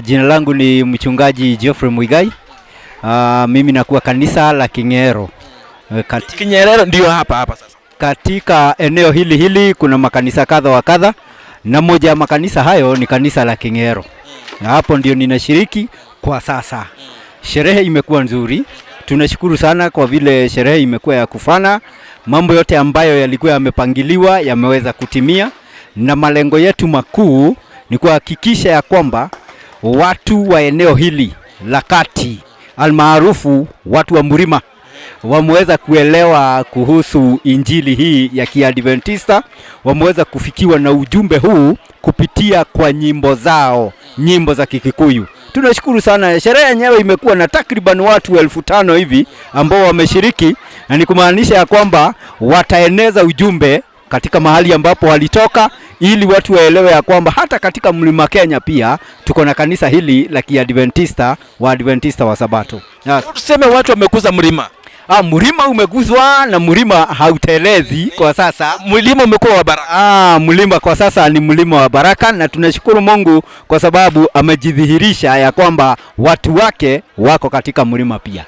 Jina langu ni mchungaji Geoffrey Muigai. Mimi nakuwa kanisa la King'ero. King'ero ndio hapa sasa. Katika eneo hili kuna makanisa kadha wa kadha, na moja ya makanisa hayo ni kanisa la King'ero. Na hapo ndio ninashiriki kwa sasa. Sherehe imekuwa nzuri. Tunashukuru sana kwa vile sherehe imekuwa ya kufana. Mambo yote ambayo yalikuwa yamepangiliwa yameweza kutimia, na malengo yetu makuu ni kuhakikisha ya kwamba watu wa eneo hili la kati almaarufu watu wa Murima wameweza kuelewa kuhusu injili hii ya Kiadventista, wameweza kufikiwa na ujumbe huu kupitia kwa nyimbo zao, nyimbo za Kikikuyu. Tunashukuru sana. Sherehe yenyewe imekuwa na takriban watu 1500 hivi ambao wameshiriki, na ni kumaanisha ya kwamba wataeneza ujumbe katika mahali ambapo walitoka, ili watu waelewe ya kwamba hata katika Mlima Kenya pia tuko na kanisa hili la Kiadventista wa Adventista wa Sabato. Tuseme watu wamekuza mlima. Mlima umeguzwa na mlima hautelezi kwa sasa. Mlima umekuwa wa baraka. Mlima kwa sasa ni mlima wa baraka, na tunashukuru Mungu kwa sababu amejidhihirisha ya kwamba watu wake wako katika mlima pia.